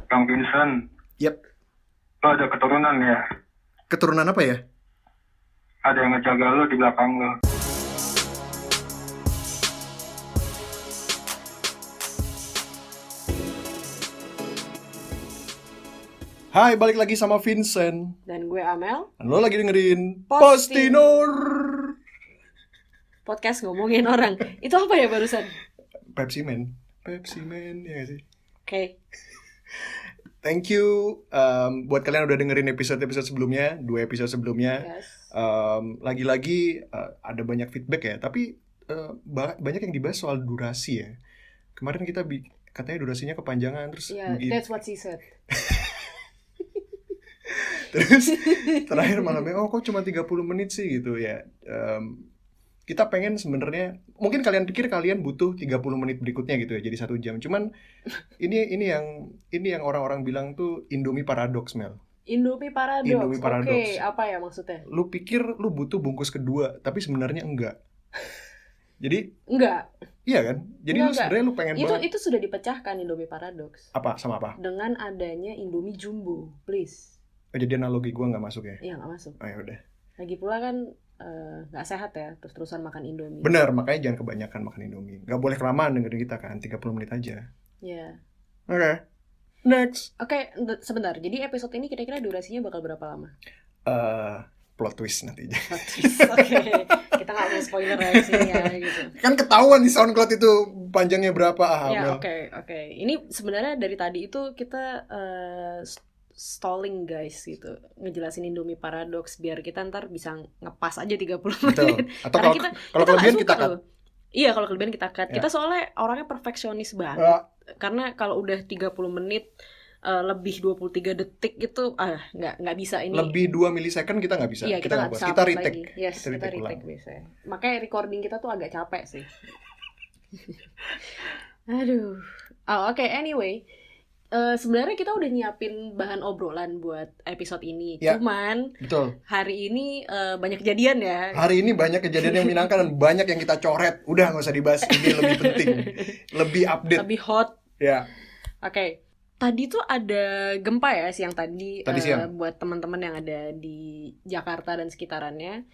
Bang Vincent, Yap. lo ada keturunan ya? Keturunan apa ya? Ada yang ngejaga lo di belakang lo. Hai, balik lagi sama Vincent. Dan gue Amel. Dan lo lagi dengerin Posting. Postinor. Podcast ngomongin orang. Itu apa ya barusan? Pepsi Man, ya gak sih? Oke. Thank you buat kalian udah dengerin episode-episode sebelumnya, 2 episode sebelumnya. Yes. Lagi-lagi ada banyak feedback ya, tapi banyak yang dibahas soal durasi ya. Kemarin kita katanya durasinya kepanjangan, terus Yeah, that's what she said. terus terakhir malamnya kok cuma 30 menit sih gitu ya. Kita pengen sebenarnya, mungkin kalian pikir kalian butuh 30 menit berikutnya gitu ya, jadi 1 jam. Cuman ini yang orang-orang bilang tuh Indomie paradoks, Mel. Indomie Indomie paradoks. paradoks. Oke, apa ya maksudnya? Lu pikir lu butuh bungkus kedua, tapi sebenarnya enggak. Jadi Enggak. iya kan? Jadi Enggak. sebenarnya lu pengen banget. Itu sudah dipecahkan Indomie paradoks. Apa sama apa? Dengan adanya Indomie jumbo, please. Oh, jadi analogi gua nggak masuk ya? Iya, nggak masuk. Oh, ya udah. Lagi pula kan nggak sehat ya, terus-terusan makan Indomie. Bener, makanya jangan kebanyakan makan Indomie. Nggak boleh kelamaan dengerin kita kan, 30 menit aja. Iya. Oke. Next. Oke, sebentar. Jadi episode ini kira-kira durasinya bakal berapa lama? Plot twist nanti aja. Oke. Kita nggak mau spoiler ya sini ya gitu. Kan ketahuan di SoundCloud itu panjangnya berapa. Ya, oke. Ini sebenarnya dari tadi itu kita stalling guys gitu, ngejelasin Indomie paradoks biar kita ntar bisa ngepas aja 30 Betul. menit. Atau Karena kalau kelebihan kita cut. Iya, kalau kelebihan kita cut. Ya. Kita soalnya orangnya perfeksionis banget. Karena kalau udah 30 menit lebih 23 detik itu nggak bisa ini. Lebih 2 milisecond kita nggak bisa. Iya, kita nggak bisa. Kita retake. Yes, kita retake biasanya. Makanya recording kita tuh agak capek sih. Aduh. Oke, anyway. Sebenarnya kita udah nyiapin bahan obrolan buat episode ini. Ya, cuman betul. hari ini banyak kejadian ya. Hari ini banyak kejadian yang menyenangkan dan banyak yang kita coret. Udah nggak usah dibahas, ini lebih penting, lebih update, lebih hot. ya. Oke. Tadi tuh ada gempa ya siang tadi siang. buat teman-teman yang ada di Jakarta dan sekitarannya.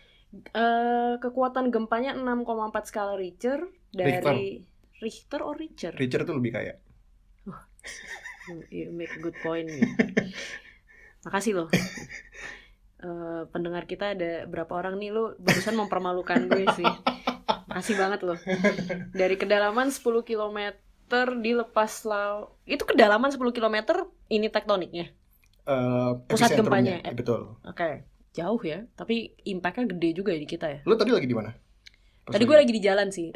Kekuatan gempanya 6,4 skala Richter dari Richter or Richter? Richter tuh lebih kaya. You make a good point. Makasih loh. Pendengar kita ada berapa orang nih, lo barusan mempermalukan gue sih. Makasih banget loh. Dari kedalaman 10 km dilepas laut. Itu kedalaman 10 km ini tektoniknya. Pusat gempanya. Betul. Oke. Jauh ya, tapi impact-nya gede juga ya di kita ya. Lo tadi lagi di mana? Tadi gue lagi di jalan sih.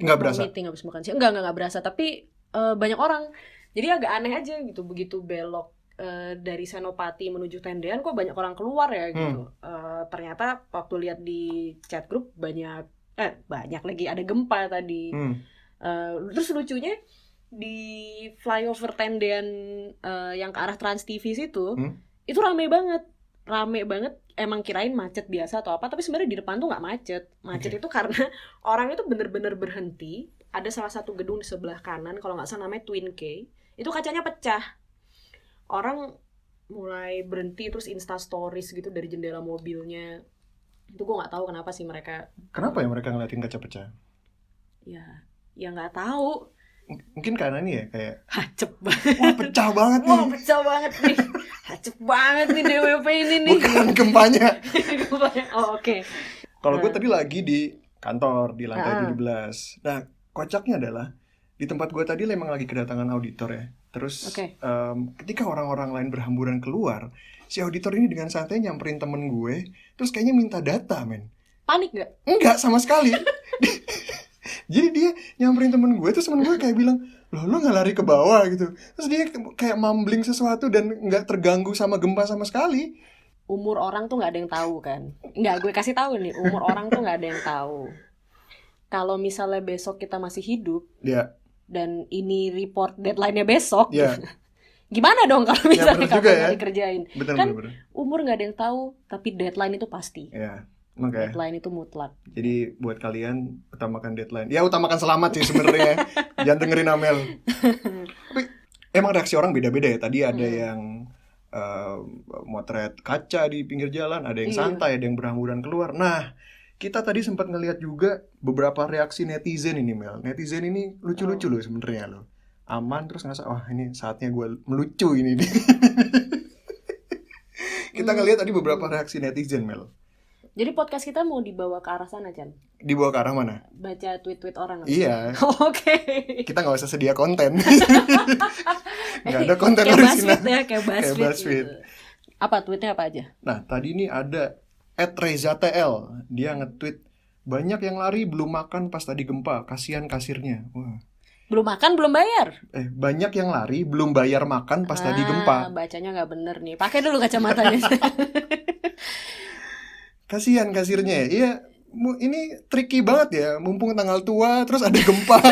Nggak berasa? Meeting habis makan sih. Enggak berasa, tapi banyak orang. Jadi agak aneh aja gitu, begitu belok dari Senopati menuju Tendean kok banyak orang keluar ya gitu. Ternyata waktu lihat di chat group banyak lagi ada gempa tadi. Terus lucunya di flyover Tendean yang ke arah Trans TV situ, itu rame banget. Emang kirain macet biasa atau apa, tapi sebenarnya di depan tuh nggak macet. Macet itu karena orang itu bener-bener berhenti. Ada salah satu gedung di sebelah kanan, kalau nggak salah namanya Twin K. Itu kacanya pecah. Orang mulai berhenti terus Insta stories gitu dari jendela mobilnya. Itu gue nggak tahu kenapa sih mereka. Kenapa ya mereka ngeliatin kaca pecah? Ya nggak tahu. Mungkin karena ini ya kayak hacep banget. Wah, pecah banget nih. Wah, pecah banget nih. Hacep banget nih DWP ini nih. Bukan gempanya. Oh, oke. Kalau gue tadi lagi di kantor di lantai 17. Nah, kocaknya adalah di tempat gue tadi memang lagi kedatangan auditor ya. Terus ketika orang-orang lain berhamburan keluar, si auditor ini dengan santai nyamperin temen gue, terus kayaknya minta data, men. Panik gak? Enggak, sama sekali. Jadi dia nyamperin temen gue, terus temen gue kayak bilang, lo gak lari ke bawah gitu. Terus dia kayak mumbling sesuatu dan gak terganggu sama gempa sama sekali. Umur orang tuh gak ada yang tahu kan. Enggak, gue kasih tahu nih, umur orang tuh gak ada yang tahu. Kalau misalnya besok kita masih hidup, dan ini report deadline-nya besok, gimana dong kalau misalnya kamu nggak dikerjain? Bener. Umur nggak ada yang tahu, tapi deadline itu pasti. Okay. Deadline itu mutlak. Jadi buat kalian utamakan deadline. Ya utamakan selamat sih sebenarnya. Jangan dengerin Amel. Tapi emang reaksi orang beda-beda ya. Tadi ada yang motret kaca di pinggir jalan, ada yang santai, ada yang berhamburan keluar. Nah, kita tadi sempat ngelihat juga beberapa reaksi netizen ini, Mel. Netizen ini lucu-lucu loh sebenarnya loh. Aman terus ngerasa, wah ini saatnya gue melucu ini nih. Kita ngelihat tadi beberapa reaksi netizen, Mel. Jadi podcast kita mau dibawa ke arah sana, Chan? Dibawa ke arah mana? Baca tweet-tweet orang. Iya. Oke. Kita nggak usah sedia konten. Nggak ada konten kayak original. BuzzFeed ya, kayak BuzzFeed. Gitu. Apa tweetnya apa aja? Nah, tadi ini ada @rezatl. Dia nge-tweet, banyak yang lari belum makan pas tadi gempa, kasihan kasirnya. Wah. Belum makan, belum bayar. Banyak yang lari belum bayar makan pas tadi gempa. Bacanya nggak bener nih. Pakai dulu kacamatanya. Kasihan kasirnya ya. Iya, ini tricky banget ya. Mumpung tanggal tua terus ada gempa.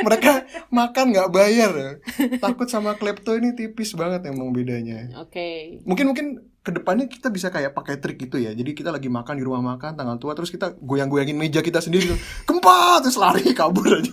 Mereka makan nggak bayar. Takut sama klepto ini tipis banget emang bedanya. Oke. Mungkin kedepannya kita bisa kayak pakai trik gitu ya. Jadi kita lagi makan di rumah makan tanggal tua, terus kita goyang-goyangin meja kita sendiri. Gempa, terus lari kabur aja.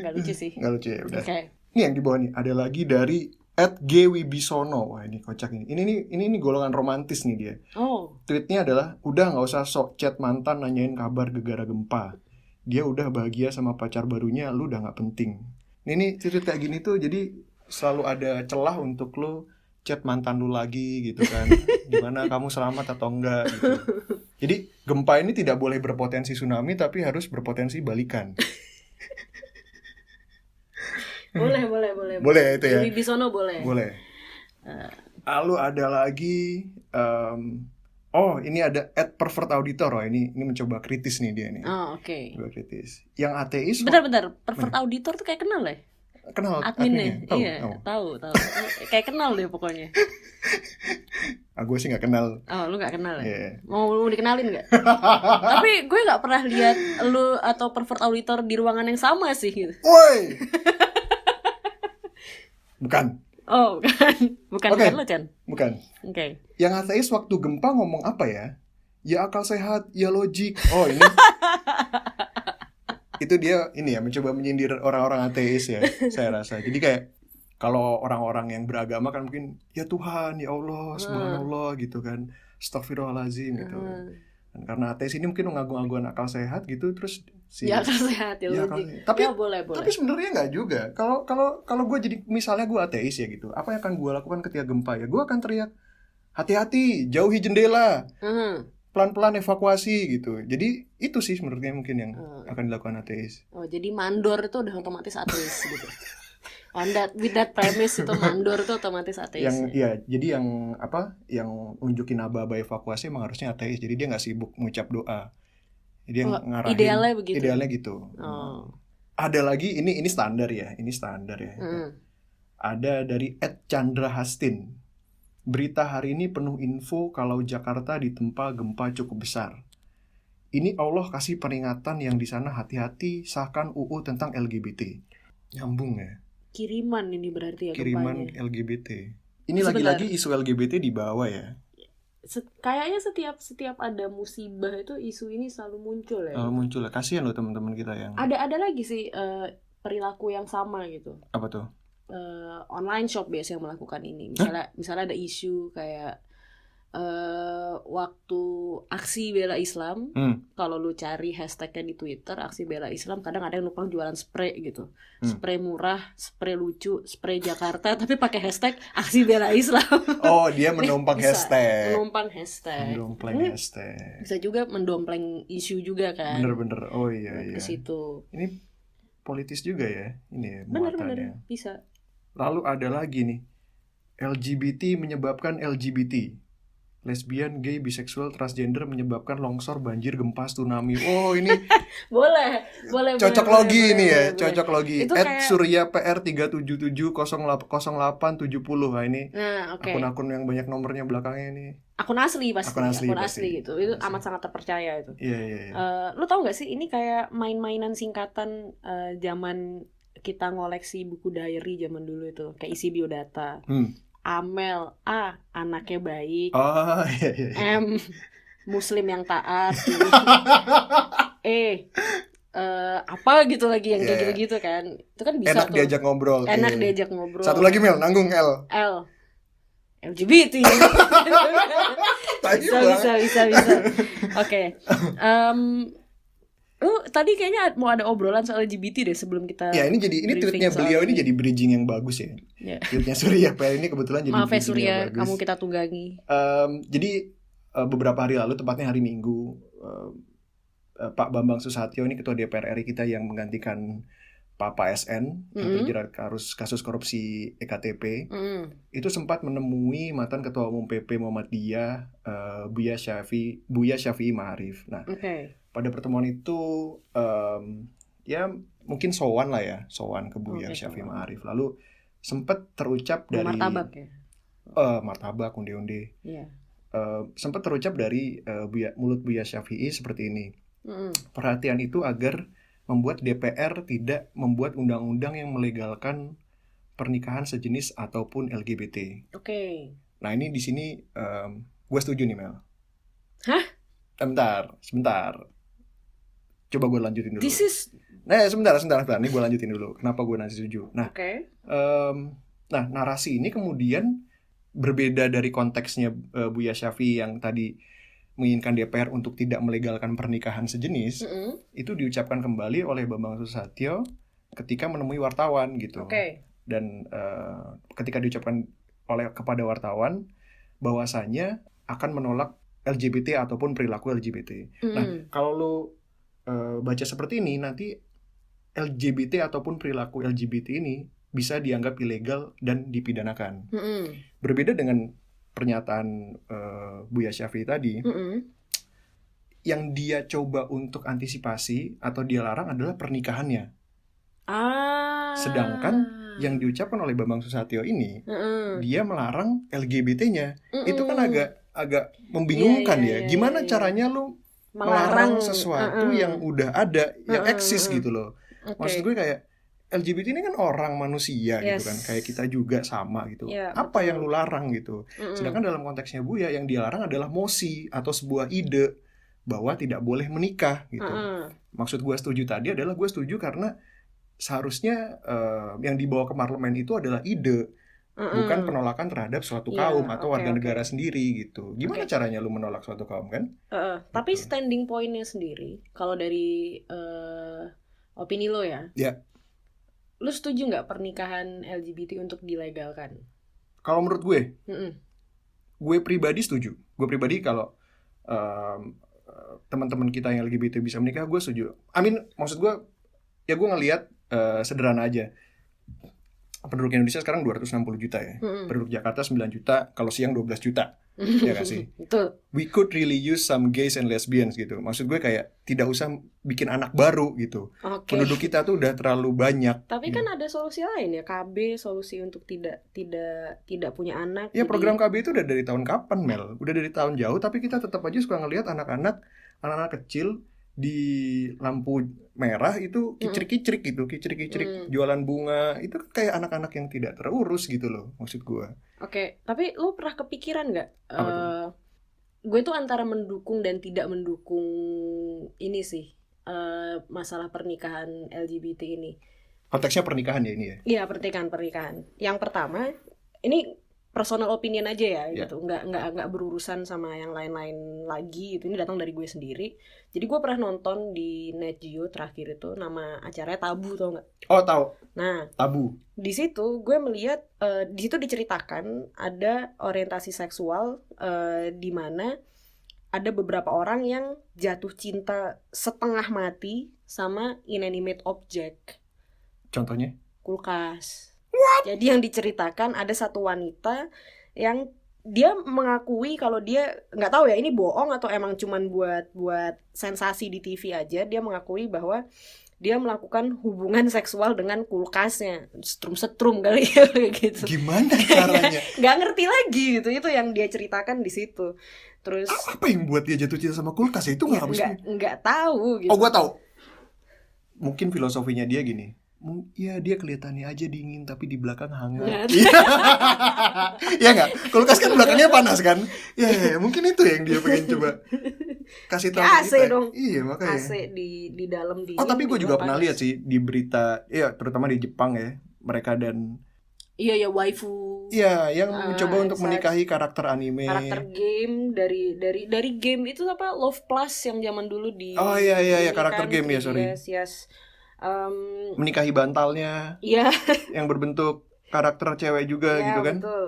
Nggak lucu sih. Nggak lucu ya, udah. Okay. Ini yang di bawah nih. Ada lagi dari @gwibisono. Wah, ini kocak ini. Ini golongan romantis nih dia. Oh. Tweetnya adalah, udah nggak usah sok chat mantan nanyain kabar gegara gempa. Dia udah bahagia sama pacar barunya, lu udah nggak penting. Ini tweet kayak gini tuh, jadi selalu ada celah untuk lu chat mantan lu lagi gitu kan. Gimana kamu selamat atau enggak gitu. Jadi gempa ini tidak boleh berpotensi tsunami, tapi harus berpotensi balikan. Boleh. Boleh itu ya. Wibisono boleh. Boleh. Lalu ada lagi ini ada @pervertauditor. Oh, ini mencoba kritis nih dia nih. Oh, oke. Coba kritis. Yang ateis. Bentar. Pervert auditor tuh kayak kenal ya? Kenal adminnya? Tahu, Iya, tahu. Kayak kenal deh pokoknya. Gue sih nggak kenal. Oh, lu nggak kenal ya? Yeah. Mau dikenalin nggak? Tapi gue nggak pernah lihat lu atau pervert auditor di ruangan yang sama sih gitu. Woi. Bukan. Oh, bukan lo, Chan? Bukan. Oke. Yang ateis waktu gempa ngomong apa ya? Ya akal sehat, ya logik. Oh, ini. Itu dia ini ya, mencoba menyindir orang-orang ateis ya, saya rasa. Jadi kayak kalau orang-orang yang beragama kan mungkin ya Tuhan, ya Allah, subhanallah gitu kan. Astagfirullahaladzim gitu. Dan karena ateis ini mungkin mengagung-agungan akal sehat gitu, terus ya akal sehat, ya logik. Tapi ya, boleh. Tapi sebenarnya nggak juga. Kalau gue jadi misalnya gue ateis ya gitu, apa yang akan gue lakukan ketika gempa ya? Gue akan teriak, hati-hati, jauhi jendela, pelan-pelan evakuasi gitu. Jadi itu sih menurutnya mungkin yang akan dilakukan ateis. Oh, jadi mandor itu udah otomatis ateis gitu. With that premise itu mandor itu otomatis ateis. Jadi yang nunjukin aba-aba evakuasi emang harusnya ateis. Jadi dia nggak sibuk ngucap doa. Jadi yang ngarahin. Idealnya begitu. Idealnya gitu. Oh. Ada lagi ini standar ya. Ada dari @Chandra Hastin. Berita hari ini penuh info kalau Jakarta ditempa gempa cukup besar. Ini Allah kasih peringatan yang di sana hati-hati, sahkan UU tentang LGBT. Nyambung ya. Kiriman ini berarti ya kiriman gempanya. LGBT. Ini lagi-lagi isu LGBT di bawah ya. Kayaknya setiap ada musibah itu isu ini selalu muncul ya. Muncul ya. Kasihan loh teman-teman kita yang. Ada lagi sih perilaku yang sama gitu. Apa tuh? Online shop biasanya melakukan ini. Misalnya ada isu kayak waktu aksi bela Islam, kalau lu cari hashtagnya di Twitter aksi bela Islam, kadang ada yang numpang jualan spray gitu, spray murah, spray lucu, spray Jakarta, tapi pakai hashtag aksi bela Islam. Oh, dia menumpang hashtag. Mendompleng hashtag. Bisa juga mendompleng isu juga kan. Bener. Oh iya. Ke situ. Ini politis juga ya, ini ya. Bener bisa. Lalu ada lagi nih, LGBT menyebabkan LGBT. Lesbian, gay, biseksual, transgender menyebabkan longsor, banjir, gempa, tsunami. Oh ini boleh. Cocok logi ini ya, cocok logi. Surya PR 3770870. Nah ini okay. akun-akun yang banyak nomornya belakangnya ini. Akun asli pasti. Akun asli gitu. Itu amat sangat terpercaya itu. Iya. Lu tau gak sih ini kayak main-mainan singkatan zaman kita ngoleksi buku diary zaman dulu itu, kayak isi biodata. Amel, A, anaknya baik. Oh, iya. M, muslim yang taat. apa gitu lagi yang kayak Yeah. gitu-gitu kan. Itu kan bisa Enak tuh. diajak ngobrol. Enak Iya. diajak ngobrol. Satu lagi Mel, nanggung L. LGBT. Tai bisa. banget. Oke. Lu tadi kayaknya mau ada obrolan soal LGBT deh sebelum kita. Ya ini briefing tweetnya soal beliau ini jadi bridging yang bagus ya. Ya. Tweetnya Surya PL ini kebetulan jadi Maaf ya bridging Surya, yang bagus. kamu kita tunggangi. Jadi beberapa hari lalu, tepatnya hari Minggu, Pak Bambang Susatyo ini ketua DPR RI kita yang menggantikan Pak SN yang terjerat kasus korupsi EKTP, itu sempat menemui mantan Ketua Umum PP Muhammadiyah, Buya Syafi'i Ma'arif. Nah, pada pertemuan itu ya mungkin sowan ke Buya Syafi'i Ma'arif. Lalu sempat terucap dari martabak ya. Martabak, onde-onde. Iya. Sempat terucap dari mulut Buya Syafi'i seperti ini. Perhatian itu agar membuat DPR tidak membuat undang-undang yang melegalkan pernikahan sejenis ataupun LGBT. Oke. Nah ini di sini gue setuju nih Mel. Hah? Sebentar. Coba gue lanjutin dulu. Sebentar. Ini gue lanjutin dulu. Kenapa gue nanti setuju? Nah, nah narasi ini kemudian berbeda dari konteksnya Buya Syafi'i yang tadi menginginkan DPR untuk tidak melegalkan pernikahan sejenis. Itu diucapkan kembali oleh Bambang Susatyo ketika menemui wartawan gitu. Dan ketika diucapkan kepada wartawan bahwasanya akan menolak LGBT ataupun perilaku LGBT. Nah, kalau lo baca seperti ini, nanti LGBT ataupun perilaku LGBT ini bisa dianggap ilegal dan dipidanakan. Berbeda dengan pernyataan Buya Syafi'i tadi, yang dia coba untuk antisipasi atau dia larang adalah pernikahannya. Sedangkan yang diucapkan oleh Bambang Susatyo ini, dia melarang LGBT-nya. Itu kan agak membingungkan ya. Gimana caranya lu melarang sesuatu yang udah ada, yang eksis gitu loh. Maksud gue kayak LGBT ini kan orang manusia gitu kan, kayak kita juga sama gitu. Apa yang lu larang gitu? Sedangkan dalam konteksnya Buya, yang dia larang adalah mosi atau sebuah ide bahwa tidak boleh menikah gitu. Maksud gue setuju tadi adalah gue setuju karena seharusnya yang dibawa ke parlemen itu adalah ide, bukan penolakan terhadap suatu kaum atau warga negara sendiri gitu. Gimana caranya lu menolak suatu kaum kan? Tapi standing point-nya sendiri, kalau dari opini lo ya. Lu setuju nggak pernikahan LGBT untuk dilegalkan? Kalau menurut gue pribadi setuju. Gue pribadi kalau teman-teman kita yang LGBT bisa menikah, gue setuju. Maksud gue, ya gue ngelihat sederhana aja. Penduduk Indonesia sekarang 260 juta ya. Penduduk Jakarta 9 juta, kalau siang 12 juta. Ya gak sih? Betul. We could really use some gays and lesbians gitu. Maksud gue kayak tidak usah bikin anak baru gitu. Penduduk kita tuh udah terlalu banyak. Tapi kan ada solusi lain ya, KB, solusi untuk tidak punya anak. Ya program KB itu udah dari tahun kapan Mel? Udah dari tahun jauh, tapi kita tetap aja suka ngelihat anak-anak kecil di lampu merah itu kicrik-kicrik gitu, jualan bunga, itu kayak anak-anak yang tidak terurus gitu loh, maksud gue. Tapi lu pernah kepikiran nggak? Gue tuh antara mendukung dan tidak mendukung ini sih, masalah pernikahan LGBT ini. Konteksnya pernikahan ya ini ya? Iya, pernikahan. Yang pertama, ini personal opinion aja ya, gitu. Nggak berurusan sama yang lain-lain lagi gitu. Ini datang dari gue sendiri. Jadi gue pernah nonton di Net Geo terakhir itu, nama acaranya Tabu, tau nggak? Oh tahu. Nah, Tabu. Di situ gue melihat di situ diceritakan ada orientasi seksual di mana ada beberapa orang yang jatuh cinta setengah mati sama inanimate object. Contohnya? Kulkas. What? Jadi yang diceritakan ada satu wanita yang dia mengakui kalau dia nggak tahu ya ini bohong atau emang cuman buat sensasi di TV aja. Dia mengakui bahwa dia melakukan hubungan seksual dengan kulkasnya, setrum kali ya gitu. Gimana caranya? Nggak ngerti lagi gitu. Itu yang dia ceritakan di situ. Terus apa yang buat dia jatuh cinta sama kulkas? Itu nggak tahu gitu. Oh gue tahu. Mungkin filosofinya dia gini. ya dia kelihatannya aja dingin tapi di belakang hangat. Iya. Ya nggak? Kulkas kan belakangnya panas kan? Ya, mungkin itu yang dia pengen coba kasih tahu AC kita. dong. Iya makanya. AC di dalam dingin. Oh tapi gue di juga luar pernah panas. lihat sih di berita, ya terutama di Jepang ya, mereka dan Iya waifu. ya yang mencoba untuk such. menikahi karakter anime. Karakter game dari game itu apa Love Plus yang zaman dulu di. Oh iya ini karakter kan, game ya, sorry. Yes. Menikahi bantalnya Iya. yang berbentuk karakter cewek juga gitu kan. Betul.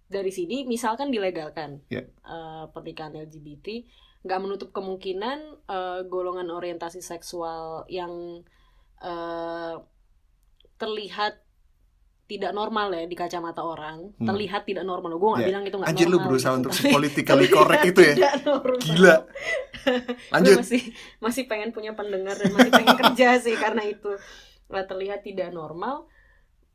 Dari sini misalkan dilegalkan Yeah. pernikahan LGBT, nggak menutup kemungkinan golongan orientasi seksual yang terlihat tidak normal ya di kacamata orang, terlihat tidak normal. Gue nggak bilang itu nggak normal. Anjir lu berusaha gitu, untuk tapi politically correct itu ya. tidak normal. Gila. Lanjut. Gue masih pengen punya pendengar dan masih pengen kerja sih karena itu terlihat tidak normal,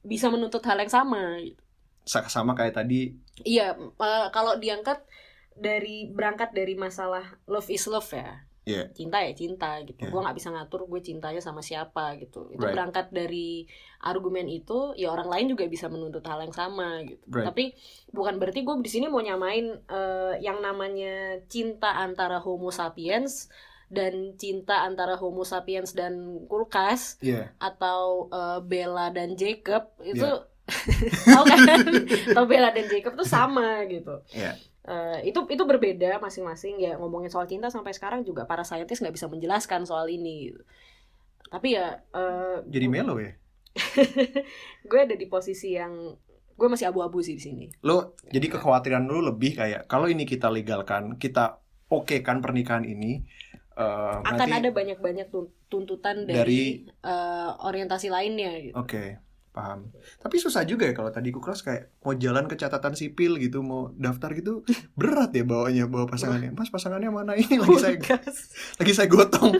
bisa menuntut hal yang sama. Gitu. Sama kayak tadi. Iya, kalau berangkat dari masalah love is love ya. Yeah. Cinta ya cinta gitu. Yeah. Gue nggak bisa ngatur gue cintanya sama siapa gitu. Itu Right. berangkat dari argumen itu, ya orang lain juga bisa menuntut hal yang sama gitu. Right. Tapi bukan berarti gue di sini mau nyamain yang namanya cinta antara Homo sapiens dan cinta antara Homo sapiens dan kulkas, Yeah. atau Bella dan Jacob itu. Yeah. Tahu kan? Tahu Bella dan Jacob tuh sama gitu. Yeah. Itu berbeda masing-masing ya. Ngomongin soal cinta sampai sekarang juga para saintis nggak bisa menjelaskan soal ini gitu. Tapi ya Jadi melo ya. gue ada di posisi yang gue masih abu-abu sih di sini. Lo jadi kekhawatiran lo lebih kayak kalau ini kita legalkan, kita okekan pernikahan ini, akan nanti ada banyak-banyak tuntutan dari orientasi lainnya gitu. Oke, paham. Tapi susah juga ya kalau tadi Kuklas kayak mau jalan ke catatan sipil gitu, mau daftar gitu, berat ya bawa pasangannya. Mas, pasangannya mana ini lagi saya gotong.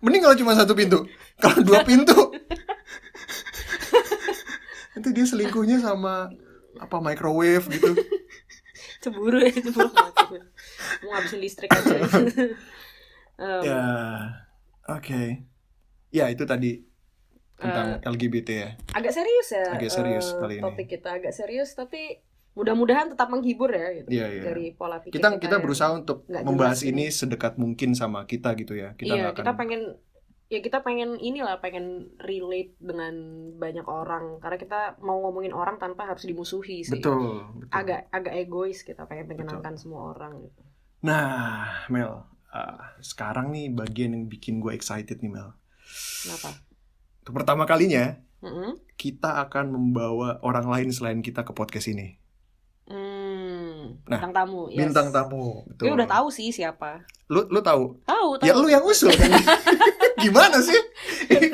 Mending kalau cuma satu pintu. Kalau 2 pintu nanti dia selingkuhnya sama apa microwave gitu. Cemburu mati. Mau ngabisin listrik aja. Ya, oke. Ya itu tadi tentang LGBT ya. Agak serius ya. Agak serius kali ini. Topik kita agak serius tapi mudah-mudahan tetap menghibur ya gitu. Iya. Dari pola pikir Kita berusaha untuk nggak membahas jelas ini sedekat mungkin sama kita gitu ya. Kita pengen pengen relate dengan banyak orang karena kita mau ngomongin orang tanpa harus dimusuhi sih. Betul. Agak egois, kita pengen menyenangkan semua orang gitu. Nah, Mel, sekarang nih bagian yang bikin gue excited nih, Mel. Kenapa? Untuk pertama kalinya kita akan membawa orang lain selain kita ke podcast ini. Bintang tamu. Yes. Bintang tamu. Betul. Gue udah tahu sih siapa. Lu tahu? Tahu. Ya lu yang usul kan. Gimana sih?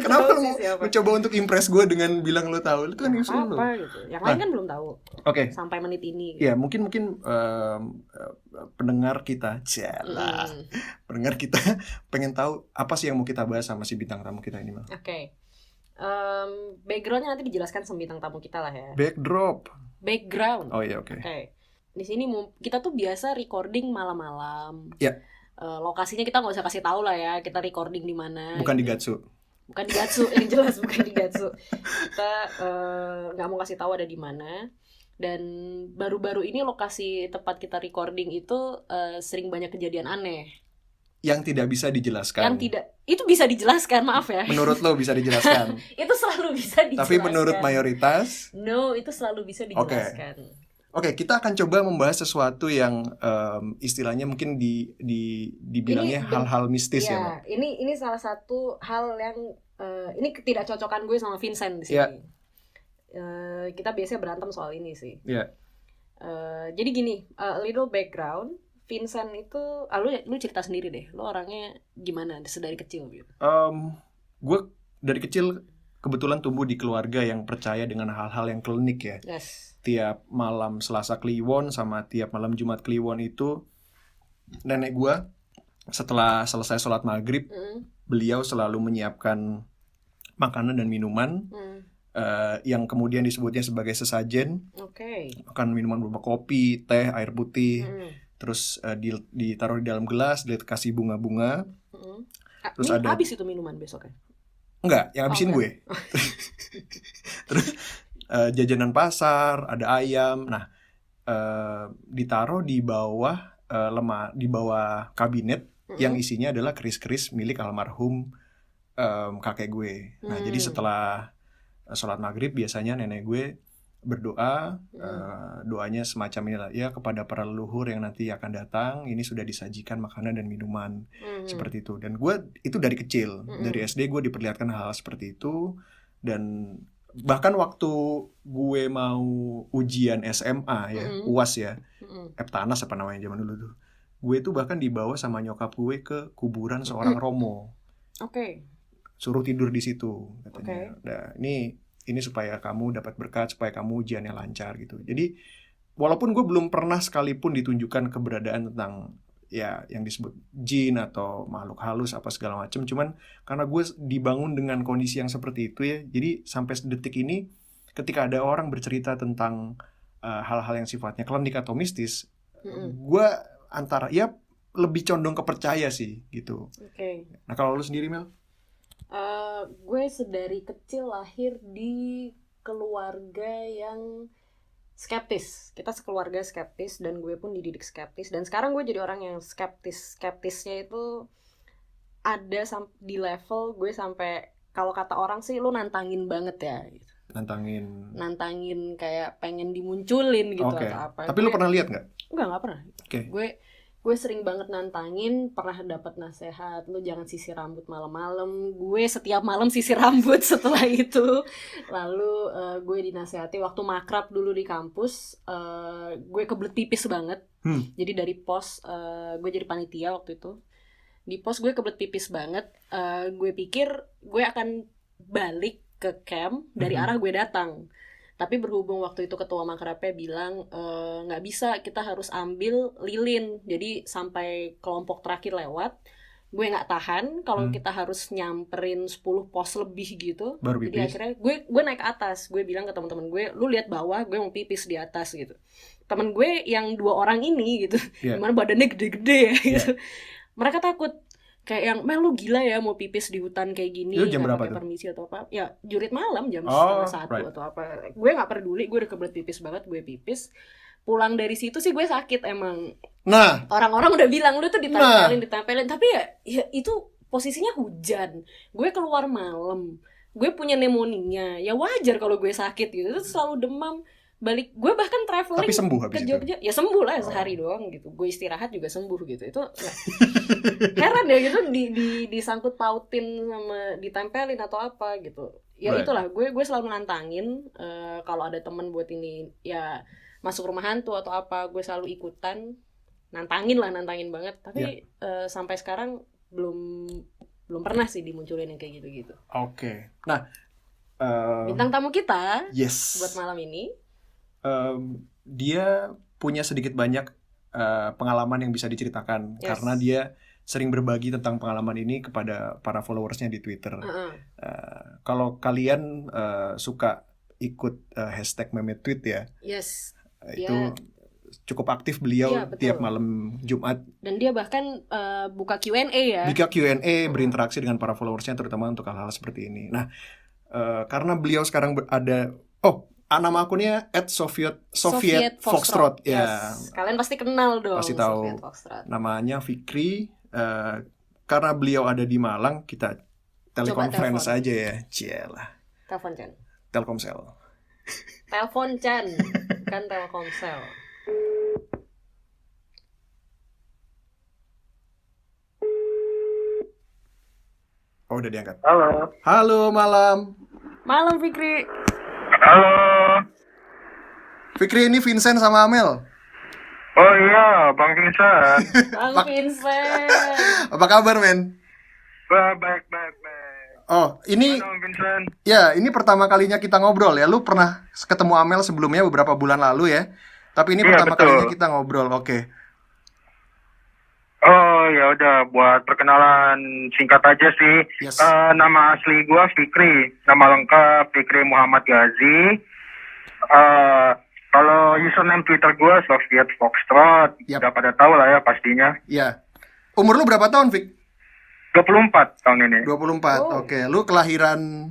Kenapa lu siapa. mencoba untuk impress gue dengan bilang lu tahu? Lu kan yang usul lu. Apa gitu. Yang lain kan belum tahu. Oke. Sampai menit ini. Ya, mungkin pendengar kita, pendengar kita pengen tahu apa sih yang mau kita bahas sama si bintang tamu kita ini, Mal. Oke. Backgroundnya nanti dijelaskan sama bintang tamu kita lah ya. Background. Oh iya, oke. Di sini kita tuh biasa recording malam-malam. Ya. Lokasinya kita nggak usah kasih tahu lah ya, kita recording di mana. Bukan di Gatsu. Bukan di Gatsu, yang jelas bukan di Gatsu. Kita nggak mau kasih tahu ada di mana. Dan baru-baru ini lokasi tempat kita recording itu sering banyak kejadian aneh. Yang tidak bisa dijelaskan. Itu bisa dijelaskan, maaf ya. Menurut lo bisa dijelaskan. Itu selalu bisa dijelaskan. Tapi menurut mayoritas? No, itu selalu bisa dijelaskan. Oke, kita akan coba membahas sesuatu yang istilahnya mungkin dibilangnya hal-hal mistis ya. Ini salah satu hal yang ini ketidakcocokan gue sama Vincent di sini. Yeah. Kita biasanya berantem soal ini sih. Yeah. Jadi gini, a little background. Vincent itu, lu cerita sendiri deh. Lu orangnya gimana sedari kecil gitu? Gue dari kecil kebetulan tumbuh di keluarga yang percaya dengan hal-hal yang klinik ya. Yes. Tiap malam Selasa Kliwon sama tiap malam Jumat Kliwon itu nenek gue setelah selesai sholat maghrib, beliau selalu menyiapkan makanan dan minuman yang kemudian disebutnya sebagai sesajen. Makan minuman berupa kopi, teh, air putih, terus ditaruh di dalam gelas, dikasih bunga-bunga. Terus habis itu minuman besoknya? Enggak, yang habisin enggak. gue. Terus jajanan pasar, ada ayam. Nah, ditaruh di bawah di bawah kabinet yang isinya adalah keris-keris milik almarhum kakek gue. Nah, jadi setelah sholat maghrib biasanya nenek gue berdoa, doanya semacam inilah, ya kepada para leluhur yang nanti akan datang, ini sudah disajikan makanan dan minuman, seperti itu. Dan gue itu dari kecil, dari SD gue diperlihatkan hal seperti itu. Dan bahkan waktu gue mau ujian SMA ya, UAS ya, Eptanas apa namanya zaman dulu tuh, gue itu bahkan dibawa sama nyokap gue ke kuburan seorang romo. Suruh tidur di situ katanya. Nah, ini supaya kamu dapat berkat, supaya kamu ujiannya lancar gitu. Jadi walaupun gue belum pernah sekalipun ditunjukkan keberadaan tentang ya yang disebut jin atau makhluk halus apa segala macam, cuman karena gue dibangun dengan kondisi yang seperti itu ya, jadi sampai detik ini ketika ada orang bercerita tentang hal-hal yang sifatnya klinik atau mistis, gue antara ya lebih condong ke percaya sih gitu. Nah kalau lu sendiri Mel? Gue sedari kecil lahir di keluarga yang skeptis. Kita sekeluarga skeptis dan gue pun dididik skeptis. Dan sekarang gue jadi orang yang skeptisnya itu ada di level gue sampai kalau kata orang sih lu nantangin banget ya. Gitu. Nantangin kayak pengen dimunculin gitu atau apa. Tapi lu pernah lihat nggak? Nggak pernah. Gue sering banget nantangin, pernah dapat nasihat, lu jangan sisir rambut malam-malam. Gue setiap malam sisir rambut setelah itu. Lalu gue dinasihati waktu makrab dulu di kampus, gue kebelet pipis banget. Jadi dari pos, gue jadi panitia waktu itu. Di pos gue kebelet pipis banget. Gue pikir gue akan balik ke camp dari arah gue datang. Tapi berhubung waktu itu ketua makrabnya bilang nggak bisa, kita harus ambil lilin. Jadi sampai kelompok terakhir lewat, gue nggak tahan kalau kita harus nyamperin 10 pos lebih gitu. Baru pipis. Jadi akhirnya gue naik ke atas. Gue bilang ke teman-teman gue, lu lihat bawah, gue mau pipis di atas gitu. Temen gue yang 2 orang ini gitu, dimana badannya gede-gede ya gitu. Mereka takut. Kayak yang, Mel lu gila ya mau pipis di hutan kayak gini, nggak pakai permisi atau apa. Ya jurit malam jam 1:30 atau apa. Gue gak peduli, gue udah kebelet pipis banget, gue pipis. Pulang dari situ sih gue sakit emang. Nah, orang-orang udah bilang lu tuh ditempelin. Tapi ya itu posisinya hujan. Gue keluar malam. Gue punya pneumonia. Ya wajar kalau gue sakit gitu. Itu selalu demam. Balik gue bahkan traveling tapi sembuh habis ke Jogja itu? Ya sembuh lah sehari doang gitu. Gue istirahat juga sembuh gitu. Itu heran ya gitu disangkut pautin sama ditempelin atau apa gitu. Ya itulah gue selalu nantangin kalau ada temen buat ini ya masuk rumah hantu atau apa, gue selalu ikutan. Nantangin banget. Tapi sampai sekarang belum pernah sih dimunculin yang kayak gitu-gitu. Oke. Nah, bintang tamu kita yes, buat malam ini dia punya sedikit banyak pengalaman yang bisa diceritakan karena dia sering berbagi tentang pengalaman ini kepada para followersnya di Twitter. Kalau kalian suka ikut hashtag meme tweet ya, itu cukup aktif beliau tiap malam Jumat. Dan dia bahkan buka Q&A ya. Buka Q&A, berinteraksi dengan para followersnya terutama untuk hal-hal seperti ini. Nah, karena beliau sekarang ada nama akunnya @Soviet Foxtrot. Ya. Kalian pasti kenal dong. Pasti tahu. Namanya Fikri. Karena beliau ada di Malang, kita telekonferensi aja ya. Cielah. Telepon Chan. Telkomsel. Telepon Chan, bukan Telkomsel. Oh, udah diangkat. Halo. Halo, malam. Malam Fikri. Halo. Fikri, ini Vincent sama Amel. Oh iya, Bang Vincent. Bang Vincent. Apa kabar, men? Baik. Oh, ini Bang Vincent. Ya, ini pertama kalinya kita ngobrol ya. Lu pernah ketemu Amel sebelumnya beberapa bulan lalu ya. Tapi ini pertama kalinya kita ngobrol. Oke. Oh, ya udah, buat perkenalan singkat aja sih. Yes. Nama asli gua Fikri. Nama lengkap Fikri Muhammad Ghazi. Kalau username Twitter gua Soviet Foxtrot. Udah pada tahu lah ya pastinya. Iya. Umur lu berapa tahun, Fik? 24 tahun ini. 24, Oh. oke. Lu kelahiran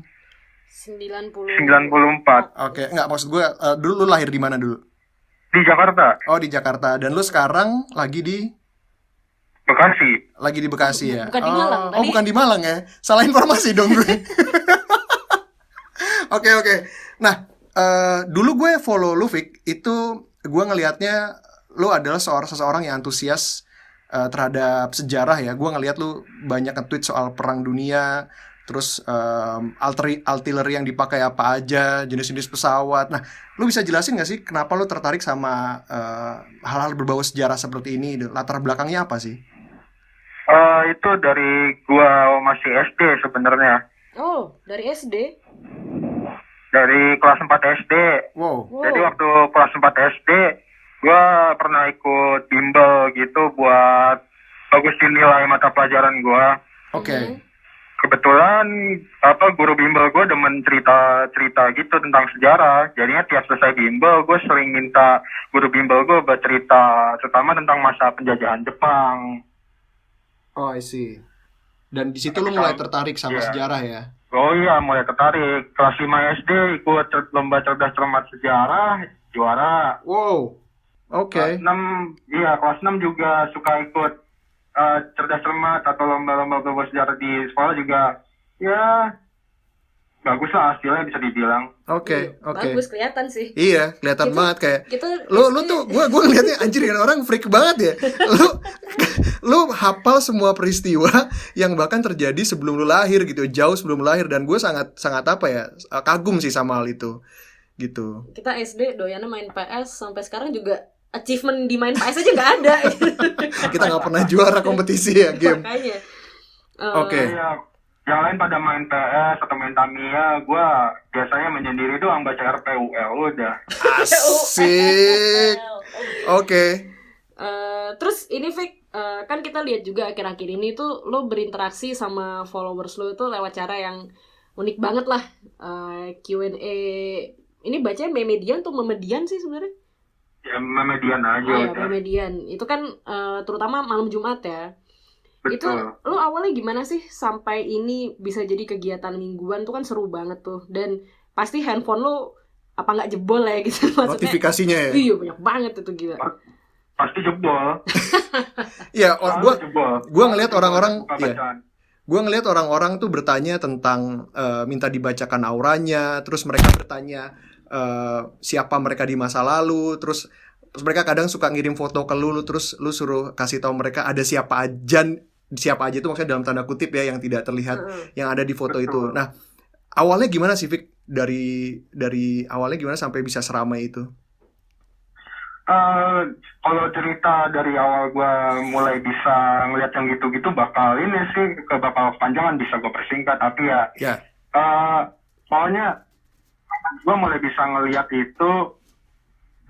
94 Oke, enggak maksud gue dulu lu lahir di mana dulu? di Jakarta, Oh, di Jakarta. Dan lu sekarang lagi di Bekasi. Ya? Bukan di Malang Oh, tadi. bukan di Malang ya? Salah informasi dong gue. Oke. Nah, dulu gue follow lu, Fik. Itu gue ngelihatnya lu adalah seseorang yang antusias terhadap sejarah ya. Gue ngelihat lu banyak nge-tweet soal perang dunia, terus artileri yang dipakai apa aja, jenis-jenis pesawat. Nah, lu bisa jelasin nggak sih kenapa lu tertarik sama hal-hal berbau sejarah seperti ini? Latar belakangnya apa sih? Itu dari gua masih SD sebenarnya. Oh, dari SD. Dari kelas 4 SD. Wow. Jadi waktu kelas 4 SD, gua pernah ikut bimbel gitu buat bagusin nilai mata pelajaran gua. Oke. Kebetulan guru bimbel gue demen cerita gitu tentang sejarah. Jadinya tiap selesai bimbel gue sering minta guru bimbel gue bercerita terutama tentang masa penjajahan Jepang. Oh, I see. Dan di situ lu mulai tertarik sama sejarah ya? Oh iya, mulai tertarik. Kelas 5 SD ikut lomba cerdas cermat sejarah, juara. Wow. Oke. Kelas 6 juga suka ikut cerdas cermat atau lomba-lomba berbau sejarah di sekolah juga. Ya, bagus lah hasilnya bisa dibilang. Oke. Bagus kelihatan sih. Iya, kelihatan banget kayak. Kita Lu tuh gue ngeliatnya anjir kan orang freak banget ya. Lu hafal semua peristiwa yang bahkan terjadi sebelum lu lahir gitu, jauh sebelum lu lahir, dan gue sangat kagum sih sama hal itu. Gitu. Kita SD doyannya main PS sampai sekarang juga achievement di main PS aja nggak ada. Kita nggak pernah juara kompetisi ya game. Makanya. Oke. Iya, yang lain pada main PS atau main Tamiya, gue biasanya menyendiri doang baca RPUL udah. Asik. Oke. Terus ini Fik, kan kita lihat juga akhir-akhir ini tuh lo berinteraksi sama followers lo itu lewat cara yang unik banget lah. Q&A. Ini bacanya Memedian tuh Memedian sih sebenarnya? Ya, Memedian aja. Oh ya, Memedian. Itu kan terutama malam Jumat ya. Betul. Itu lo awalnya gimana sih sampai ini bisa jadi kegiatan mingguan tuh kan seru banget tuh. Dan pasti handphone lo apa nggak jebol ya gitu maksudnya. Notifikasinya ya. Iya banyak banget itu gila. Pasti jebol. Iya, gue ngelihat orang-orang bacaan. Gue ngelihat orang-orang tuh bertanya tentang minta dibacakan auranya, terus mereka bertanya siapa mereka di masa lalu, terus mereka kadang suka ngirim foto ke lu, terus lu suruh kasih tahu mereka ada siapa aja itu maksudnya dalam tanda kutip ya yang tidak terlihat yang ada di foto itu. Nah, awalnya gimana sih Fik? Dari awalnya gimana sampai bisa seramai itu? Kalau cerita dari awal gue mulai bisa ngeliat yang gitu-gitu bakal panjangan, bisa gue persingkat, tapi ya. Pokoknya gue mulai bisa ngeliat itu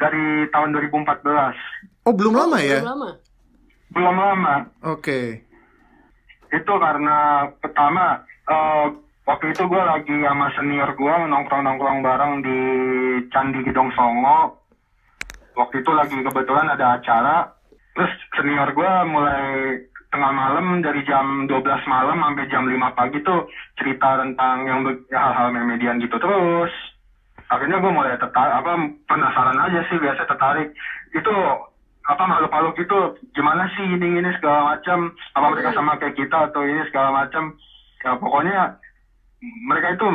dari tahun 2014. Oh, belum lama ya? Belum lama. Oke. Itu karena pertama waktu itu gue lagi sama senior gue nongkrong bareng di Candi Gedong Songo. Waktu itu lagi kebetulan ada acara, terus senior gue mulai tengah malam dari jam 12 malam sampai jam 5 pagi tuh cerita tentang hal-hal Memedian gitu terus. Akhirnya gue mulai penasaran aja sih, biasa tertarik. Itu makhluk-makhluk itu gimana sih ini segala macam, apa mereka sama kayak kita atau ini segala macam. Ya pokoknya mereka itu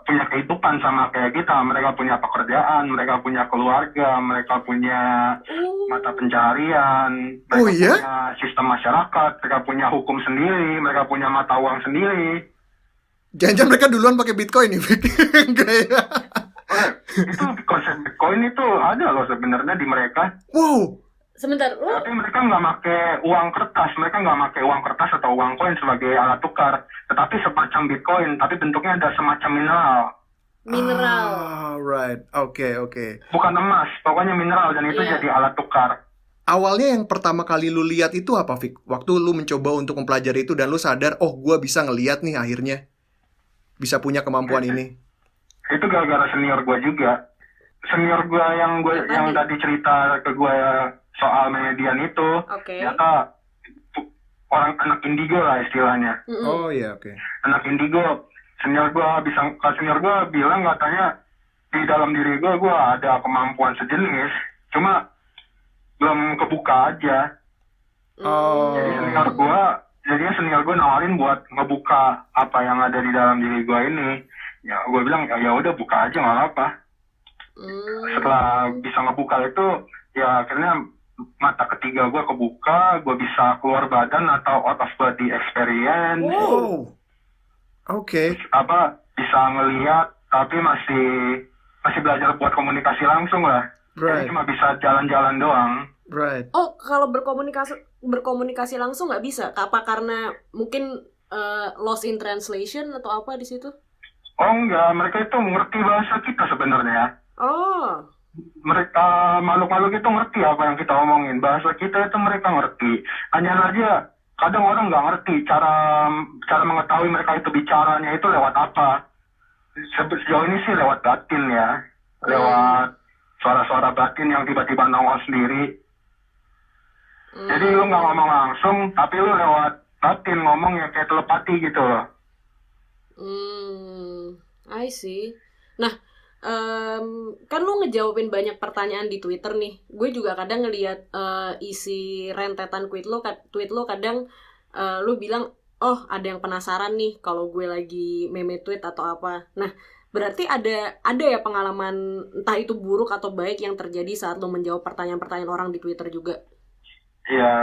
punya kehidupan sama kayak kita, mereka punya pekerjaan, mereka punya keluarga, mereka punya mata pencaharian, mereka punya sistem masyarakat, mereka punya hukum sendiri, mereka punya mata uang sendiri. Jangan-jangan mereka duluan pakai Bitcoin nih, enggak ya? Itu konsep Bitcoin itu ada loh sebenarnya di mereka. Wow. Sebentar, tapi mereka nggak pakai uang kertas atau uang koin sebagai alat tukar, tetapi semacam Bitcoin, tapi bentuknya ada semacam mineral. Right, oke. Bukan emas, pokoknya mineral, dan itu jadi alat tukar. Awalnya yang pertama kali lu lihat itu apa, Fik? Waktu lu mencoba untuk mempelajari itu dan lu sadar, oh gua bisa ngelihat nih akhirnya, bisa punya kemampuan ini. Itu gara-gara senior gua juga. Senior gue yang tadi cerita ke gue soal Memedian itu, ternyata orang anak indigo lah istilahnya. Oh iya, oke. Anak indigo. Senior gue bilang katanya di dalam diri gue ada kemampuan sejenis, cuma belum kebuka aja. Oh. Jadi senior gue nawarin buat ngebuka apa yang ada di dalam diri gue ini. Ya gue bilang ya udah buka aja nggak apa-apa. Setelah bisa ngebuka itu, ya akhirnya mata ketiga gue kebuka, gue bisa keluar badan atau out of body experience. Wow. Oke. Bisa ngelihat tapi masih belajar buat komunikasi langsung lah. Right. Jadi cuma bisa jalan-jalan doang. Right. Oh, kalau berkomunikasi langsung nggak bisa? Apa karena mungkin lost in translation atau apa di situ? Oh enggak, mereka itu mengerti bahasa kita sebenarnya. Oh. Mereka makhluk-makhluk itu ngerti apa yang kita omongin. Bahasa kita itu mereka ngerti. Hanya saja kadang orang nggak ngerti cara mengetahui mereka itu bicaranya itu lewat apa. Sejauh ini sih lewat batin ya, lewat suara-suara batin yang tiba-tiba nongol sendiri. Jadi lu nggak ngomong langsung, tapi lu lewat batin ngomong ya kayak telepati gitu loh. I see. Nah, kan lu ngejawabin banyak pertanyaan di Twitter nih. Gue juga kadang ngelihat isi rentetan tweet lo kadang lu bilang, oh ada yang penasaran nih kalau gue lagi meme tweet atau apa. Nah, berarti ada ya pengalaman entah itu buruk atau baik yang terjadi saat lo menjawab pertanyaan-pertanyaan orang di Twitter juga. Ya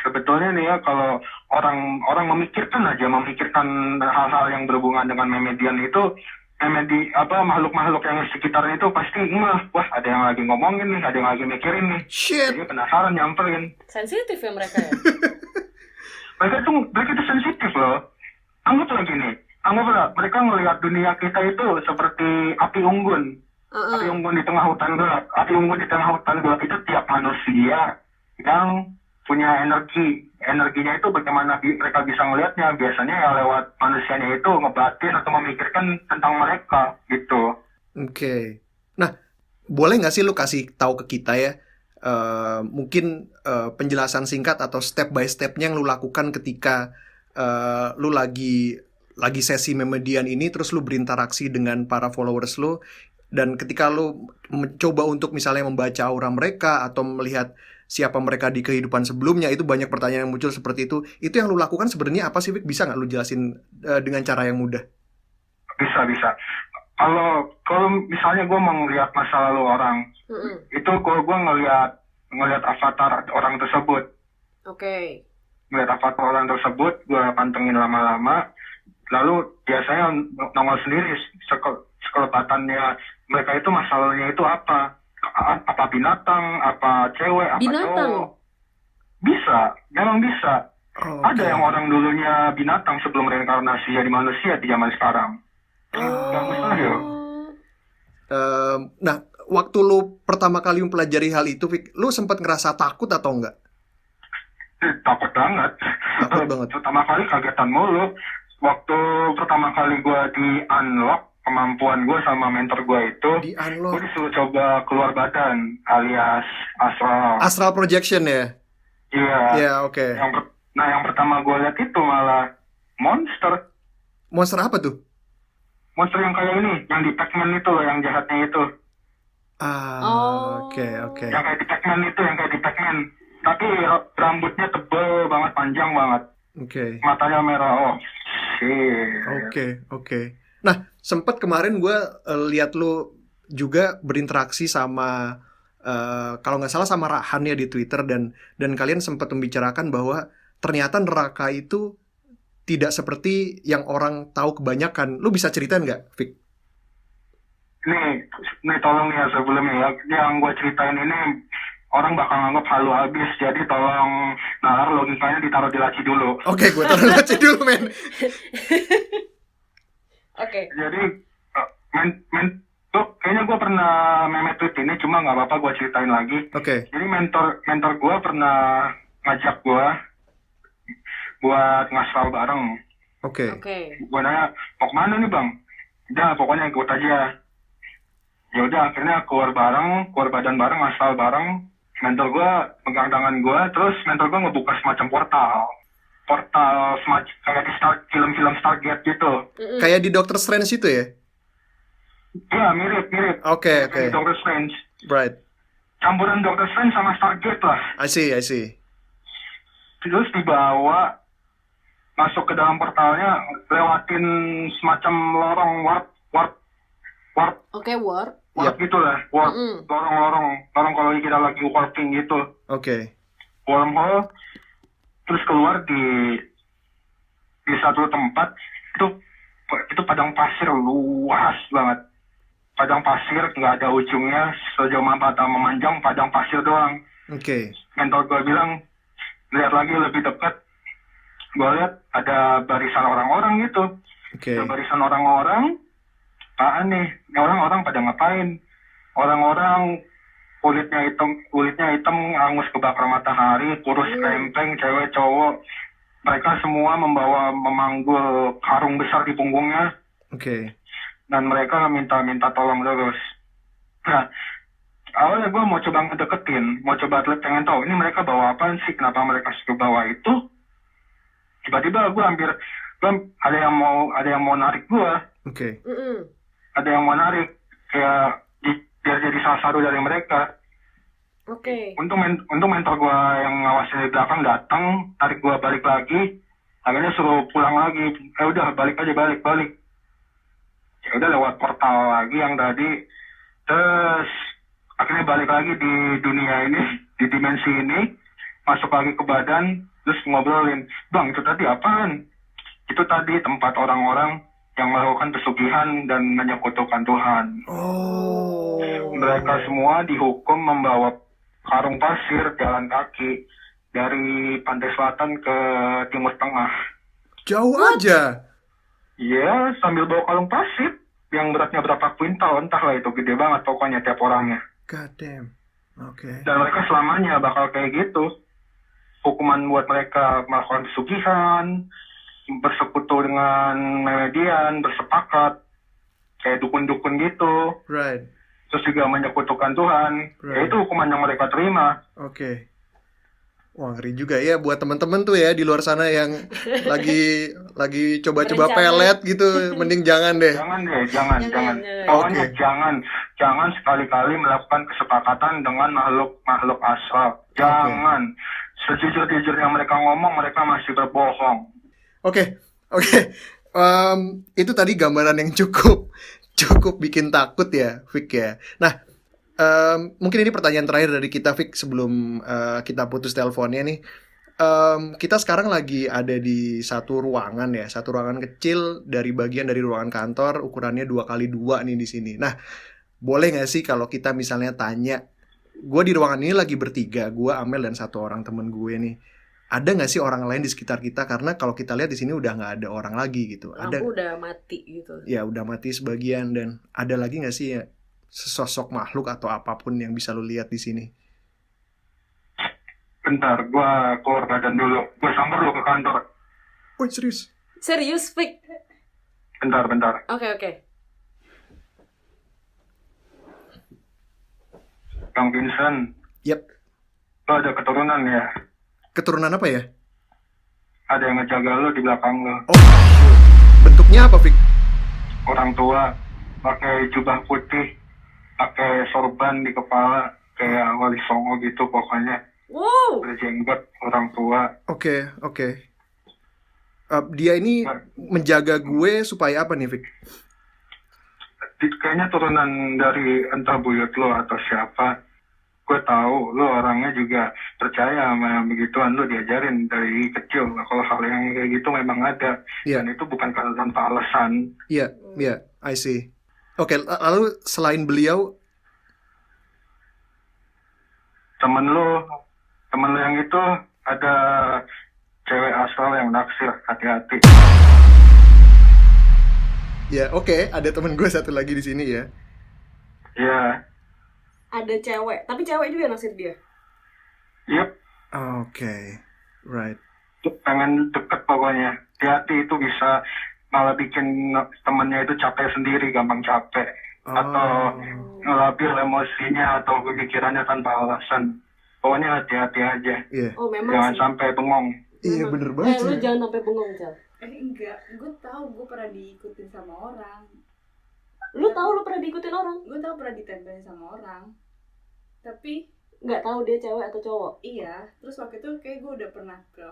sebetulnya nih ya, kalau orang memikirkan hal-hal yang berhubungan dengan memedian itu, makhluk-makhluk yang di sekitarnya itu pasti wah ada yang lagi ngomongin nih, ada yang lagi mikirin nih. Shit. Jadi penasaran nyamperin. Sensitif ya mereka ya. mereka itu sensitif loh. Anggaplah mereka ngelihat dunia kita itu seperti api unggun. Api unggun di tengah hutan gelap. Api unggun di tengah hutan gelap itu tiap manusia yang punya energinya itu bagaimana mereka bisa ngelihatnya, biasanya ya lewat manusianya itu ngebatin atau memikirkan tentang mereka gitu. Oke. Nah, boleh nggak sih lu kasih tahu ke kita ya, mungkin penjelasan singkat atau step by stepnya yang lu lakukan ketika lu lagi sesi memedian ini, terus lu berinteraksi dengan para followers lu, dan ketika lu mencoba untuk misalnya membaca aura mereka atau melihat siapa mereka di kehidupan sebelumnya, itu banyak pertanyaan yang muncul seperti itu. Itu yang lu lakukan sebenarnya apa sih, Vic? Bisa nggak lu jelasin dengan cara yang mudah? Bisa. Kalau misalnya gue mau ngeliat masa lalu orang, itu gue ngeliat avatar orang tersebut. Oke. Ngeliat avatar orang tersebut, gue pantengin lama-lama, lalu biasanya nongol sendiri sekelepatannya mereka itu, masalahnya itu apa binatang, apa cewek, apa cowok. Memang bisa. Okay. Ada yang orang dulunya binatang sebelum reinkarnasi jadi manusia di zaman sekarang. Yang mustahil. Nah, waktu lu pertama kali mempelajari hal itu, Vic, lu sempat ngerasa takut atau enggak? Takut banget. Pertama kali kagetan mulu. Waktu pertama kali gue di unlock kemampuan gue sama mentor gue itu, gue disuruh coba keluar badan alias astral projection ya. Iya. Iya, oke. Yang pertama gue lihat itu malah monster. Monster apa tuh? Monster yang kayak ini, yang di Pac-Man itu loh, yang jahatnya itu. Oke. Yang kayak di Pac-Man, tapi rambutnya tebal banget, panjang banget. Oke. Matanya merah. Oh, shit. Oke. Nah, sempat kemarin gue lihat lu juga berinteraksi sama kalau nggak salah sama Rahan ya di Twitter, dan kalian sempat membicarakan bahwa ternyata neraka itu tidak seperti yang orang tahu kebanyakan. Lu bisa ceritain nggak, Vic? Nih tolong ya sebelumnya ya, yang gue ceritain ini orang bakal nganggap halu habis, jadi tolong nalar logikanya ditaruh di laci dulu. Oke, gue taruh di laci dulu, men. Oke. Jadi kayaknya gue pernah meme tweet ini, cuma nggak apa-apa gue ceritain lagi. Oke. Jadi mentor gue pernah ngajak gue buat ngasal bareng. Oke. Gue nanya, mau kemana nih bang? Udah pokoknya ikut aja. Ya udah akhirnya keluar badan bareng, ngasal bareng. Mentor gue pegang tangan gue, terus mentor gue ngebuka semacam portal. portal semacam kayak di film-film Stargate gitu. Kayak di Doctor Strange itu ya? Iya, mirip. Oke. Kayak di Doctor Strange. Right. Campuran Doctor Strange sama Stargate lah. I see. Terus dibawa masuk ke dalam portalnya, lewatin semacam lorong warp Oke, warp. gitu lah, lorong kalau kita lagi warping gitu. Oke. Wormhole, terus keluar di satu tempat itu padang pasir luas banget. Padang pasir nggak ada ujungnya, sejauh mata memanjang padang pasir doang. Oke. Mentor gue bilang, lihat lagi lebih dekat, gue lihat ada barisan orang-orang gitu. Oke. Ada barisan orang-orang, apaan nih? Orang-orang pada ngapain? Orang-orang kulitnya hitam, angus kebakar matahari, kurus krempeng, cewek cowok. Mereka semua memanggul karung besar di punggungnya. Oke. Dan mereka minta tolong terus. Nah, awalnya gue mau coba ngedeketin, pengen tahu ini mereka bawa apaan sih, kenapa mereka suka bawa itu. Tiba-tiba gue ada yang mau narik gue. Oke. Ada yang mau narik, kayak biar jadi salah satu dari mereka. Oke. Untung mentor gue yang ngawasin di belakang datang, tarik gue balik lagi. Akhirnya suruh pulang lagi. Udah balik aja. Ya udah lewat portal lagi yang tadi. Terus akhirnya balik lagi di dunia ini, di dimensi ini, masuk lagi ke badan, terus ngobrolin, bang itu tadi apaan? Itu tadi tempat orang-orang yang melakukan pesugihan dan menyekutukan Tuhan. Oh. Mereka semua dihukum membawa karung pasir jalan kaki dari pantai selatan ke timur tengah. Jauh aja. Iya, sambil bawa karung pasir yang beratnya berapa kuintal, entahlah itu gede banget pokoknya tiap orangnya. God damn. Oke. Dan mereka selamanya bakal kayak gitu. Hukuman buat mereka melakukan pesugihan, bersekutu dengan median, bersepakat, kayak dukun-dukun gitu. Right. Terus juga menyekutukan Tuhan. Right. Ya itu hukuman yang mereka terima. Oke. Wah, ngeri juga ya buat temen-temen tuh ya di luar sana yang lagi coba-coba pelet gitu, mending jangan deh. Jangan. Pokoknya jangan sekali-kali melakukan kesepakatan dengan makhluk astral. Jangan. Sejujur-jujurnya mereka ngomong, mereka masih berbohong. Oke. Itu tadi gambaran yang cukup bikin takut ya, Vic ya. Nah, mungkin ini pertanyaan terakhir dari kita, Vic, sebelum kita putus teleponnya nih. Kita sekarang lagi ada di satu ruangan kecil dari bagian dari ruangan kantor, ukurannya 2x2 nih di sini. Nah, boleh nggak sih kalau kita misalnya tanya, gue di ruangan ini lagi bertiga, gue, Amel, dan satu orang temen gue nih. Ada nggak sih orang lain di sekitar kita? Karena kalau kita lihat di sini udah nggak ada orang lagi gitu. Lampu udah mati gitu. Ya udah mati sebagian, dan ada lagi nggak sih ya sesosok makhluk atau apapun yang bisa lu lihat di sini? Bentar, gue keluar badan dulu. Gue samper lu ke kantor. Oh, serius? Serius, Vic? Bentar. Oke. Bang Vincent. Yep. Lo ada keturunan ya? Keturunan apa ya? Ada yang ngejaga lo di belakang lo. Oh, bentuknya apa, Vic? Orang tua, pakai jubah putih, pakai sorban di kepala, kayak Wali Songo gitu pokoknya. Wow. Berjenggot, orang tua. Oke. Dia ini menjaga gue supaya apa nih, Vic? Kayaknya turunan dari entah buyut lo atau siapa. Gue tahu lo orangnya juga percaya sama begituan, lo diajarin dari kecil kalau hal yang kayak gitu memang ada. Yeah. Dan itu bukan karena tanpa alasan. Iya, I see. Oke, lalu selain beliau, temen lo yang itu ada cewek asal yang naksir, hati-hati. ya oke, ada temen gue satu lagi di sini ya. Iya. Ada cewek, tapi cewek juga naksir dia. Yep. Oke, right. Pengen deket pokoknya. Hati-hati, itu bisa malah bikin temennya itu capek sendiri, gampang capek. Atau ngelabil emosinya atau pikirannya tanpa alasan. Pokoknya hati-hati aja. Yeah. Oh, memang jangan sih. sampai bengong. Iya bener banget Lu sih. jangan sampai bengong, Cel. Enggak, gue tahu gue pernah diikutin sama orang. Lu tahu lu pernah diikutin orang? Gue tahu pernah ditempelin sama orang. Tapi Nggak tahu dia cewek atau cowok. iya, terus waktu itu kayak gue udah pernah ke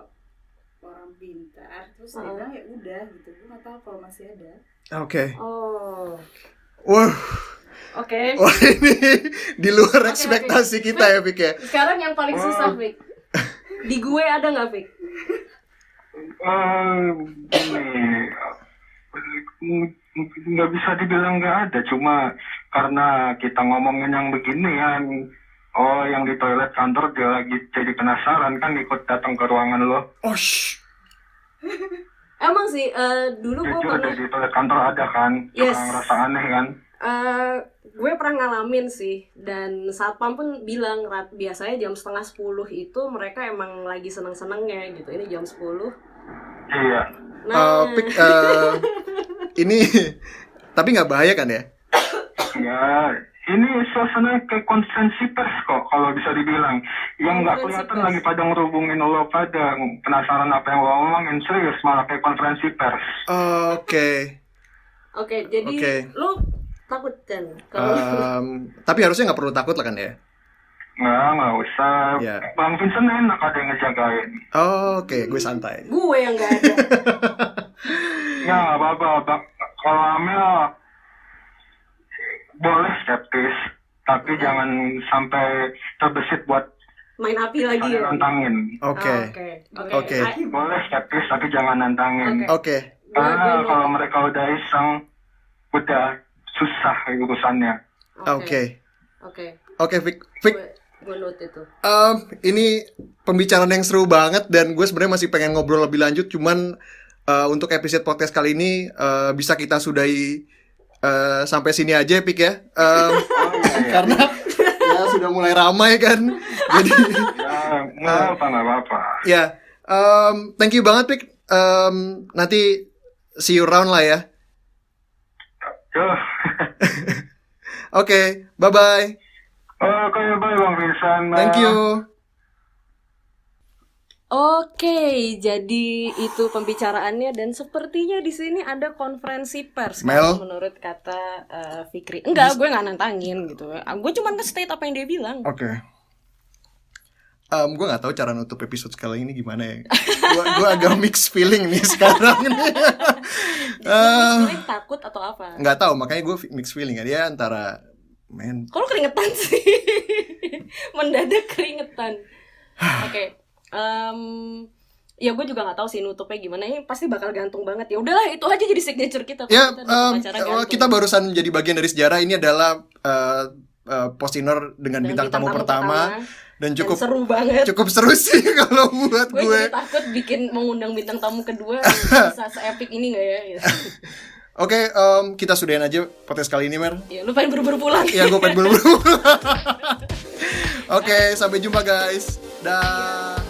orang pintar, terus dia bilang ya udah gitu. Gue nggak tahu kalau masih ada. Oke. Oh. Wah, Oke. wah ini di luar Oke, ekspektasi oke. kita ya, Pik ya. Sekarang yang paling susah, Fik. Di gue ada nggak, Fik? Gini, nggak bisa dibilang nggak ada, cuma karena kita ngomongin yang beginian, oh yang di toilet kantor dia lagi jadi penasaran kan ikut datang ke ruangan lo. Oh, shh. Emang sih, dulu gue Jujur pernah di toilet kantor ada kan, Yes. suka ngerasa aneh kan. gue pernah ngalamin sih, dan satpam pun bilang biasanya jam 9:30 itu mereka emang lagi seneng-senengnya gitu. Ini jam 10. Iya. Nah, Pik, ini tapi nggak bahaya kan ya? Ya, ini suasana kayak konferensi pers kok, kalau bisa dibilang. Yang nggak Konferensi kelihatan pers. lagi pada ngerubungin lo pada penasaran apa yang lo omongin, serius malah kayak konferensi pers. Oke. Oke, jadi Oke. lu takut kan kalau Tapi harusnya nggak perlu takut lah kan ya? Nggak usah. Ya. Bang Vincent enak ada yang ngejagain. Oke, gue santai. gue yang nggak ada. Ya, nggak apa-apa. Kalau Amel, boleh skeptis, tapi jangan sampai terbesit buat Main api lagi saya ya. nantangin. Oke. Oke. Oke. Boleh skeptis, tapi jangan nantangin. Oke. Oke. Karena kalau mereka udah iseng, udah susah urusannya. Oke. Oke. Oke, Fik. Gue note itu. Ini pembicaraan yang seru banget dan gue sebenarnya masih pengen ngobrol lebih lanjut, cuman untuk episode podcast kali ini bisa kita sudahi sampai sini aja, Pik ya. Karena ya sudah mulai ramai kan. Jadi Ya, nggak apa-apa. ya, thank you banget, Pik. Nanti see you around lah ya. Yo. Oke, bye-bye. Oke, bye Bang Vincent. Thank you. Oke, jadi itu pembicaraannya, dan sepertinya di sini ada konferensi pers. Mel? Kalau menurut kata Fikri. Enggak, gue nggak nantangin gitu. Gue cuma nge-state apa yang dia bilang. Oke. Gue nggak tahu cara nutup episode sekali ini gimana ya. Gue agak mixed feeling nih sekarang nih. Sebenarnya takut atau apa? Nggak tahu, makanya gue mixed feeling ya. Dia antara Kalau keringetan sih, mendadak keringetan. Oke. Ya gue juga nggak tahu sih nutupnya gimana. Ini pasti bakal gantung banget. Ya udahlah, itu aja jadi signature kita. ya, Kita nutup acara gantung. kita barusan menjadi bagian dari sejarah. Ini adalah Postinor dengan bintang tamu pertama. Dan Dan seru banget. cukup seru sih kalau buat Gue gue. jadi takut bikin mengundang bintang tamu kedua bisa se-epic ini gak ya? Gitu. Oke, kita sudahin aja podcast kali ini, Mer. Ya, lu pengen buru-buru pulang. Ya, gue pengen buru-buru. Oke, sampai jumpa guys. Dah.